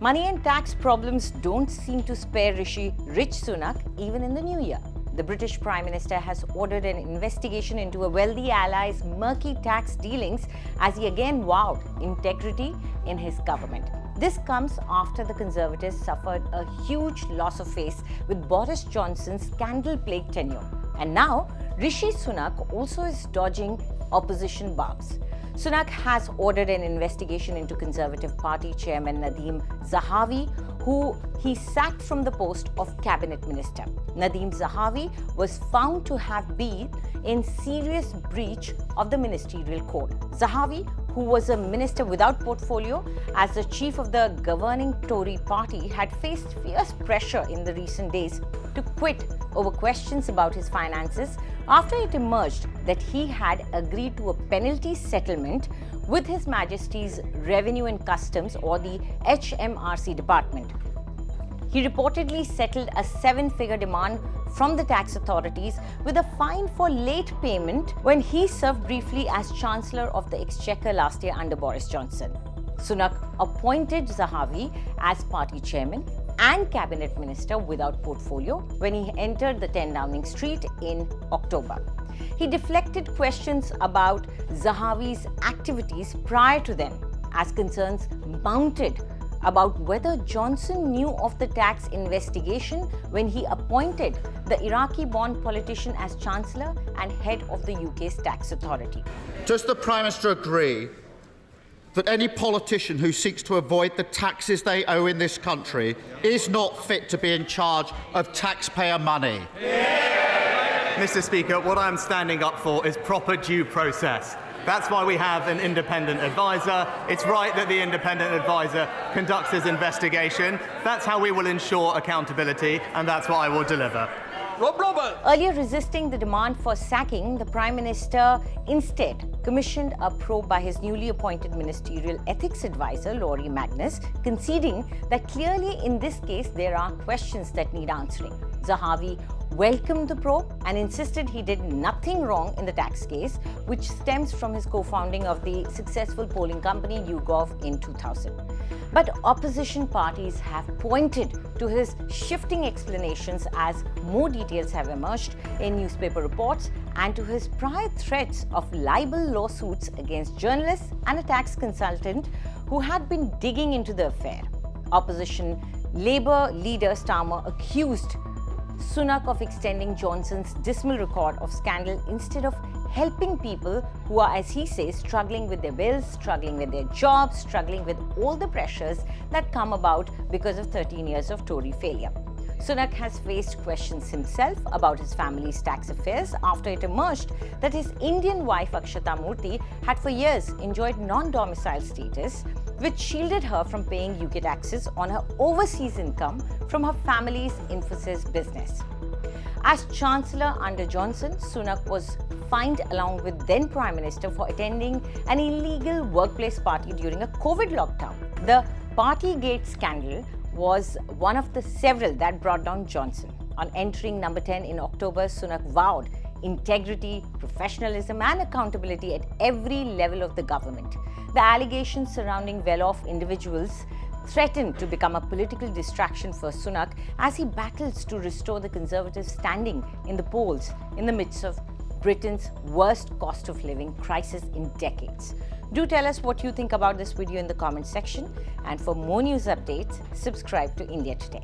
Money and tax problems don't seem to spare Rishi Sunak even in the new year. The British Prime Minister has ordered an investigation into a wealthy ally's murky tax dealings as he again vowed integrity in his government. This comes after the Conservatives suffered a huge loss of face with Boris Johnson's scandal-plagued tenure. And now, Rishi Sunak also is dodging opposition barbs. Sunak has ordered an investigation into Conservative Party Chairman Nadhim Zahawi, who he sacked from the post of Cabinet Minister. Nadhim Zahawi was found to have been in serious breach of the Ministerial Code. Zahawi, who was a minister without portfolio as the chief of the governing Tory party, had faced fierce pressure in the recent days to quit over questions about his finances after it emerged that he had agreed to a penalty settlement with His Majesty's Revenue and Customs, or the HMRC department. He reportedly settled a 7-figure demand from the tax authorities with a fine for late payment when he served briefly as Chancellor of the Exchequer last year under Boris Johnson. Sunak appointed Zahawi as party chairman and cabinet minister without portfolio when he entered the 10 Downing Street in October. He deflected questions about Zahawi's activities prior to then, as concerns mounted about whether Johnson knew of the tax investigation when he appointed the Iraqi-born politician as Chancellor and head of the UK's tax authority. Does the Prime Minister agree that any politician who seeks to avoid the taxes they owe in this country is not fit to be in charge of taxpayer money? Mr. Speaker, what I'm standing up for is proper due process. That's why we have an independent advisor. It's right that the independent advisor conducts his investigation. That's how we will ensure accountability, and that's what I will deliver. Earlier resisting the demand for sacking, the Prime Minister instead commissioned a probe by his newly appointed Ministerial Ethics Advisor, Laurie Magnus, conceding that clearly in this case there are questions that need answering. Zahawi welcomed the probe and insisted he did nothing wrong in the tax case, which stems from his co-founding of the successful polling company YouGov in 2000. But opposition parties have pointed to his shifting explanations as more details have emerged in newspaper reports, and to his prior threats of libel lawsuits against journalists and a tax consultant who had been digging into the affair. Opposition Labour leader Starmer accused Sunak of extending Johnson's dismal record of scandal instead of helping people who are, as he says, struggling with their bills, struggling with their jobs, struggling with all the pressures that come about because of 13 years of Tory failure. Sunak has faced questions himself about his family's tax affairs after it emerged that his Indian wife Akshata Murthy had for years enjoyed non-domicile status, which shielded her from paying UK taxes on her overseas income from her family's Infosys business. As Chancellor under Johnson, Sunak was fined along with then Prime Minister for attending an illegal workplace party during a COVID lockdown. The Partygate scandal was one of the several that brought down Johnson. On entering number 10 in October, Sunak vowed integrity, professionalism and accountability at every level of the government. The allegations surrounding well-off individuals threatened to become a political distraction for Sunak as he battles to restore the Conservative standing in the polls in the midst of Britain's worst cost of living crisis in decades. Do tell us what you think about this video in the comment section, and for more news updates, subscribe to India Today.